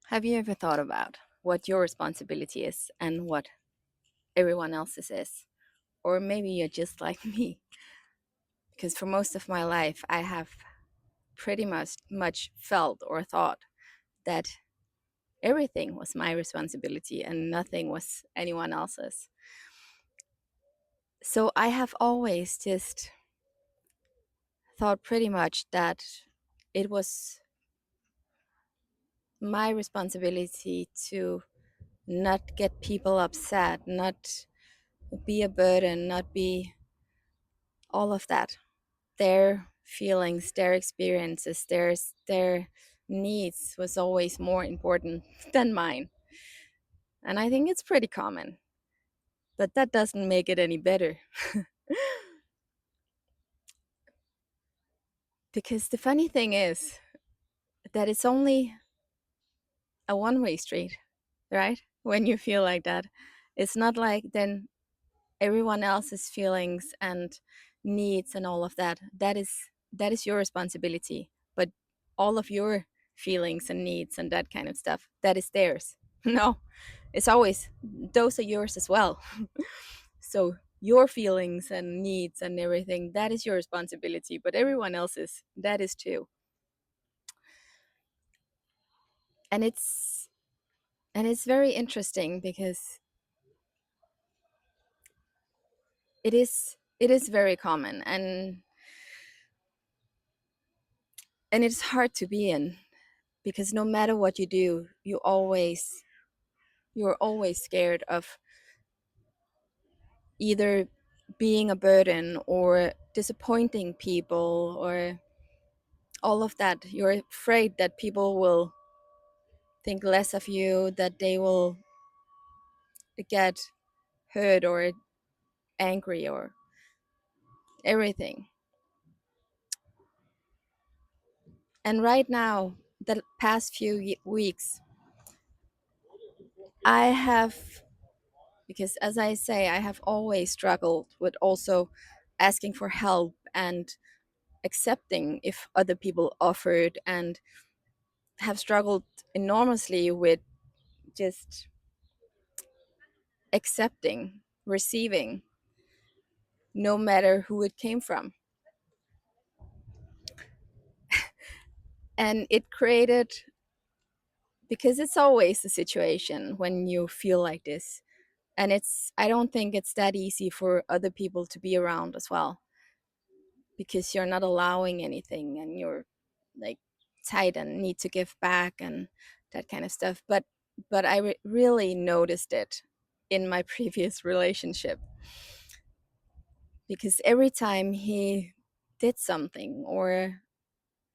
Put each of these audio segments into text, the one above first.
Have you ever thought about what your responsibility is and what everyone else's is? Or maybe you're just like me, because for most of my life, I have pretty much felt or thought that everything was my responsibility and nothing was anyone else's. So I have always just thought pretty much that it was my responsibility to not get people upset, not be a burden, not be all of that. Their feelings, their experiences, their needs was always more important than mine. And I think it's pretty common, but that doesn't make it any better. Because the funny thing is that it's only a one-way street, right? When you feel like that, it's not like then everyone else's feelings and needs and all of that is your responsibility, but all of your feelings and needs and that kind of stuff, that is theirs. No, it's always those are yours as well. So your feelings and needs and everything, that is your responsibility, but everyone else's, that is too. And it's and it's very interesting because it is very common, and it's hard to be in, because no matter what you do, you're always scared of either being a burden or disappointing people or all of that. You're afraid that people will think less of you, that they will get hurt or angry or everything. And right now, the past few weeks, I have, because as I say, I have always struggled with also asking for help and accepting if other people offered, and have struggled enormously with just accepting, receiving, no matter who it came from. And it created, because it's always the situation when you feel like this. And I don't think it's that easy for other people to be around as well, because you're not allowing anything and you're like tight and need to give back and that kind of stuff. But I really noticed it in my previous relationship, because every time he did something or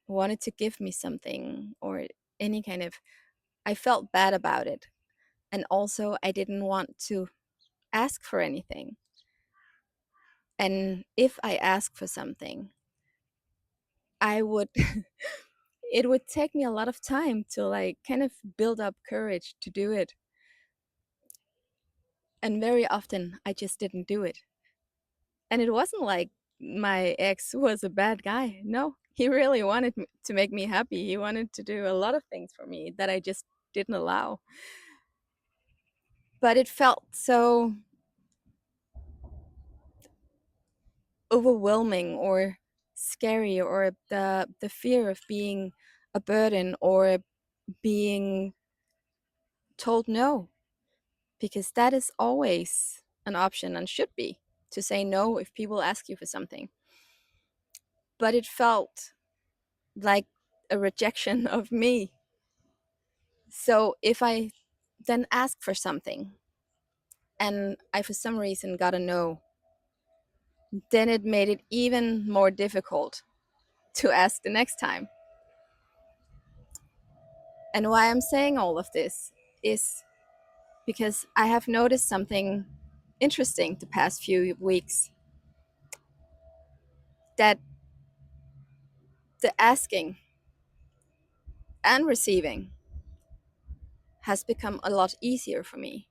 wanted to give me something or any kind of, I felt bad about it. And also I didn't want to ask for anything. And if I asked for something, I would it would take me a lot of time to like kind of build up courage to do it. And very often I just didn't do it. And it wasn't like my ex was a bad guy. No, he really wanted to make me happy. He wanted to do a lot of things for me that I just didn't allow. But it felt so overwhelming or scary, or the fear of being a burden or being told no, because that is always an option and should be, to say no if people ask you for something. But it felt like a rejection of me. So if I then ask for something and I for some reason got a no, then it made it even more difficult to ask the next time. And why I'm saying all of this is because I have noticed something interesting the past few weeks, that the asking and receiving has become a lot easier for me.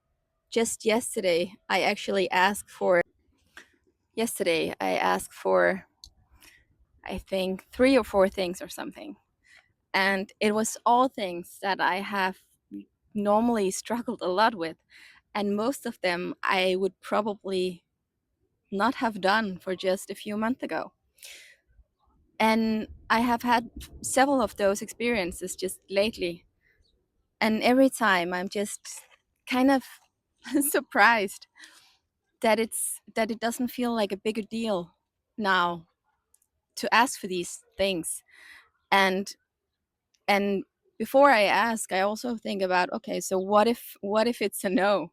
Just yesterday I asked for, I think, 3 or 4 things or something. And it was all things that I have normally struggled a lot with. And most of them I would probably not have done for just a few months ago. And I have had several of those experiences just lately. And every time I'm just kind of surprised that it doesn't feel like a bigger deal now to ask for these things. And and before I ask, I also think about, okay, so what if it's a no?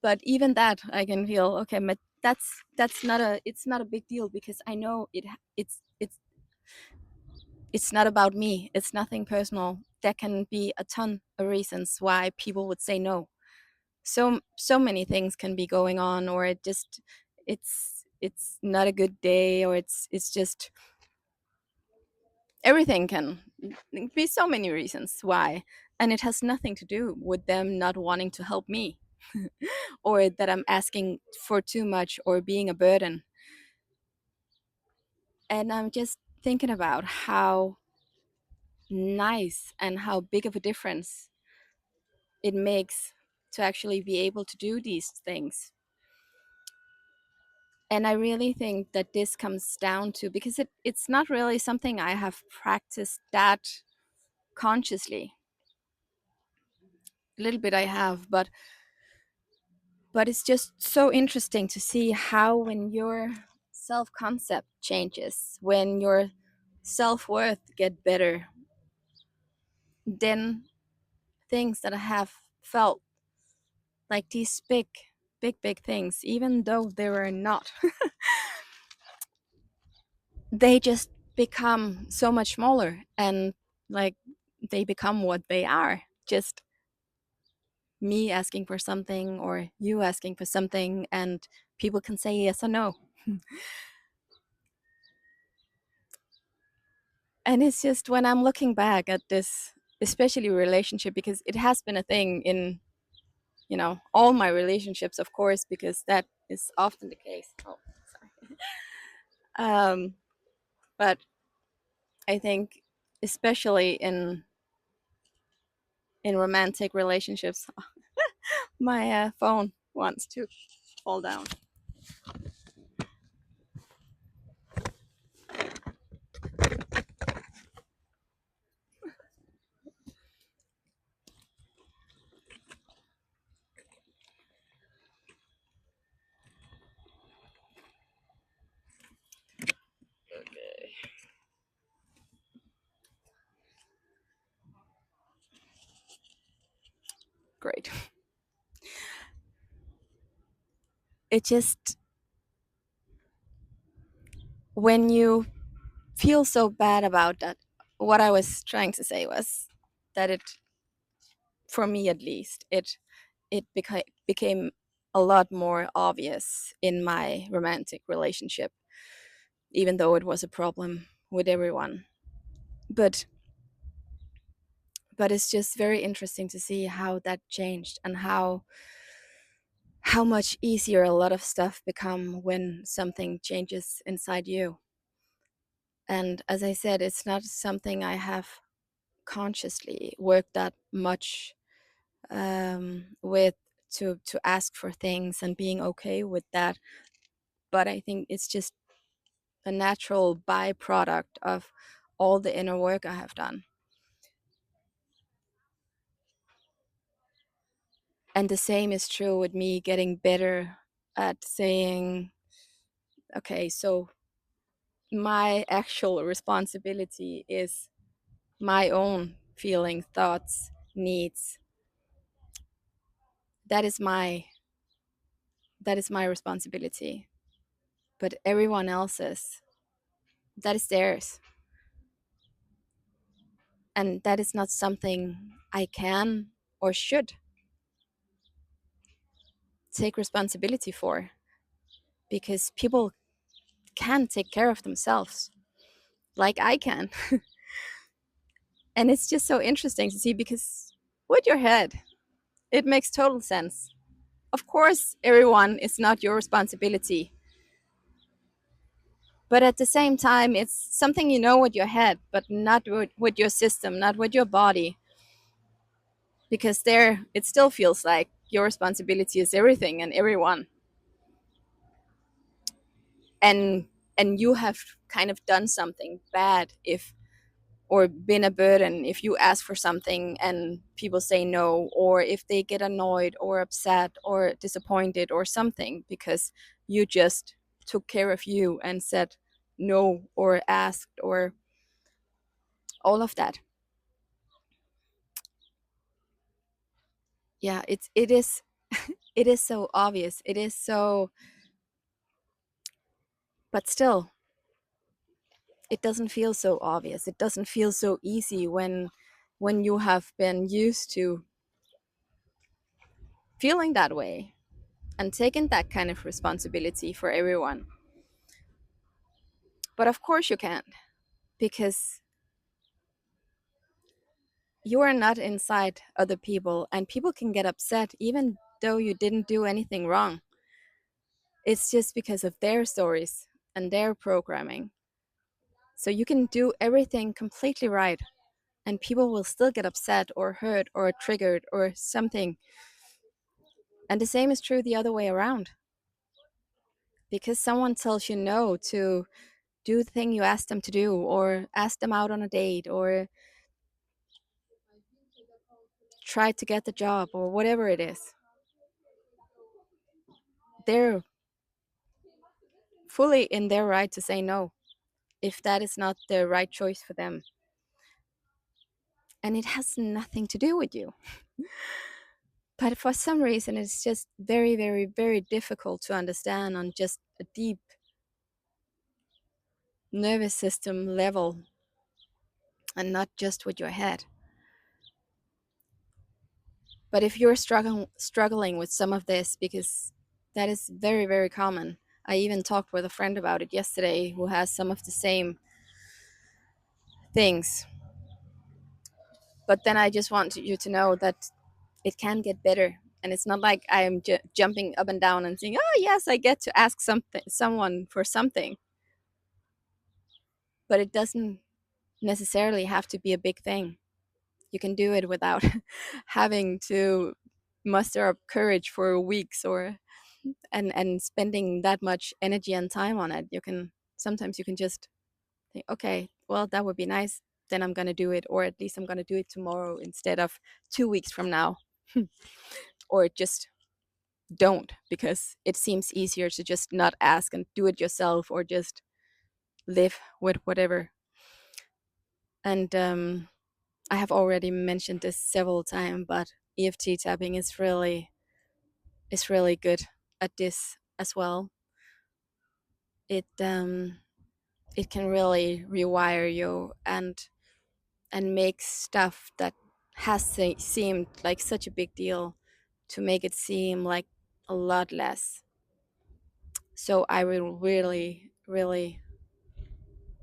But even that I can feel, okay, but that's not a it's not a big deal, because I know it's not about me. It's nothing personal. There can be a ton of reasons why people would say no. So many things can be going on, or it's not a good day, or it's just everything can be so many reasons why. And it has nothing to do with them not wanting to help me, or that I'm asking for too much or being a burden. And I'm just thinking about how nice and how big of a difference it makes to actually be able to do these things. And I really think that this comes down to, because it's not really something I have practiced that consciously. A little bit I have, but it's just so interesting to see how, when your self concept changes, when your self worth get better, then things that I have felt like these big things, even though they were not, they just become so much smaller, and like they become what they are, just me asking for something or you asking for something, and people can say yes or no. And it's just, when I'm looking back at this, especially relationship, because it has been a thing in, all my relationships, of course, because that is often the case. Oh, sorry. But I think, especially in romantic relationships, my phone wants to fall down. Okay, great. It just, when you feel so bad about that, what I was trying to say was that it, for me at least, it became a lot more obvious in my romantic relationship, even though it was a problem with everyone. But it's just very interesting to see how that changed, and how much easier a lot of stuff become when something changes inside you. And as I said, it's not something I have consciously worked that much with, to ask for things and being okay with that. But I think it's just a natural byproduct of all the inner work I have done. And the same is true with me getting better at saying, okay, so my actual responsibility is my own feeling, thoughts, needs. That is my responsibility. But everyone else's, that is theirs. And that is not something I can or should take responsibility for, because people can take care of themselves like I can. And it's just so interesting to see, because with your head, it makes total sense. Of course, everyone is not your responsibility. But at the same time, it's something you know with your head, but not with your system, not with your body. because there it still feels like your responsibility is everything and everyone, and you have kind of done something bad if, or been a burden if you ask for something and people say no, or if they get annoyed or upset or disappointed or something because you just took care of you and said no or asked or all of that. Yeah, it is it is so obvious, it is so, but still it doesn't feel so obvious, it doesn't feel so easy when you have been used to feeling that way and taking that kind of responsibility for everyone. But of course you can't, because you are not inside other people and people can get upset even though you didn't do anything wrong. It's just because of their stories and their programming. So you can do everything completely right and people will still get upset or hurt or triggered or something. And the same is true the other way around. Because someone tells you no to do the thing you asked them to do, or ask them out on a date, or try to get the job, or whatever it is, they're fully in their right to say no if that is not the right choice for them. And it has nothing to do with you. But for some reason, it's just very, very, very difficult to understand on just a deep nervous system level and not just with your head. But if you're struggling with some of this, because that is very, very common. I even talked with a friend about it yesterday who has some of the same things. But then I just want you to know that it can get better. And it's not like I am jumping up and down and saying, "Oh yes, I get to ask someone for something." But it doesn't necessarily have to be a big thing. You can do it without having to muster up courage for weeks or and spending that much energy and time on it. You can sometimes you can just think, okay, well that would be nice. Then I'm gonna do it, or at least I'm gonna do it tomorrow instead of 2 weeks from now, or just don't, because it seems easier to just not ask and do it yourself, or just live with whatever. And I have already mentioned this several times, but EFT tapping is really good at this as well. It it can really rewire you and make stuff that has seemed like such a big deal to make it seem like a lot less. So I will really, really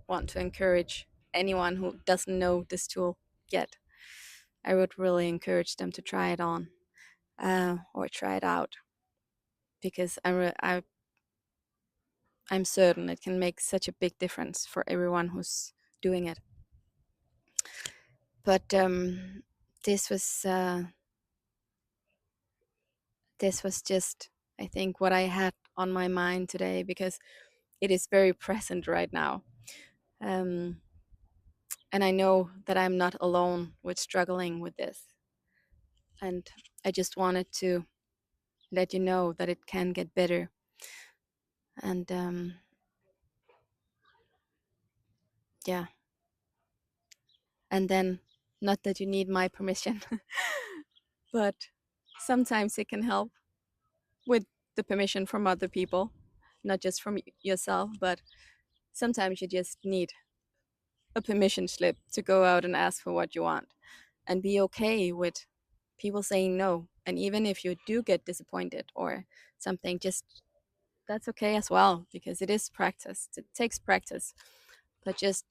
want to encourage anyone who doesn't know this tool yet. I would really encourage them to try it on, or try it out, because I'm certain it can make such a big difference for everyone who's doing it. But this was uh, this was just, I think, what I had on my mind today, because it is very present right now. Um, and I know that I'm not alone with struggling with this. And I just wanted to let you know that it can get better. And yeah, and then, not that you need my permission, but sometimes it can help with the permission from other people, not just from yourself, but sometimes you just need a permission slip to go out and ask for what you want, and be okay with people saying no. And even if you do get disappointed or something, just that's okay as well, because it is practice. It takes practice. But just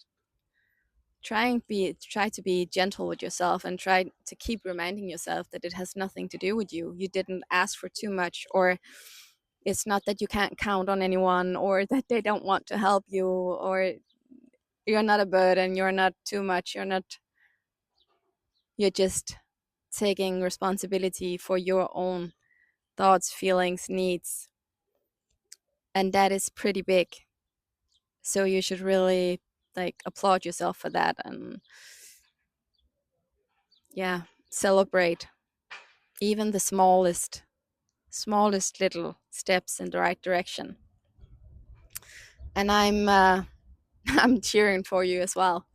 try to be gentle with yourself, and try to keep reminding yourself that it has nothing to do with you. You didn't ask for too much, or it's not that you can't count on anyone, or that they don't want to help you, or you're not a burden, you're not too much, you're just taking responsibility for your own thoughts, feelings, needs. And that is pretty big. So you should really like applaud yourself for that, and yeah, celebrate even the smallest little steps in the right direction. And I'm cheering for you as well.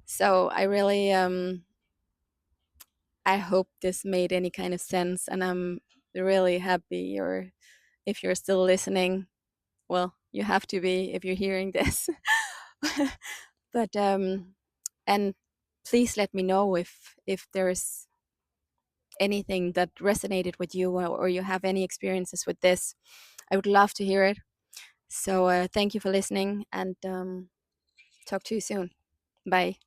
So I really I hope this made any kind of sense, and I'm really happy. Or if you're still listening, well, you have to be if you're hearing this. But and please let me know if there's anything that resonated with you, or you have any experiences with this. I would love to hear it. So thank you for listening, and talk to you soon. Bye.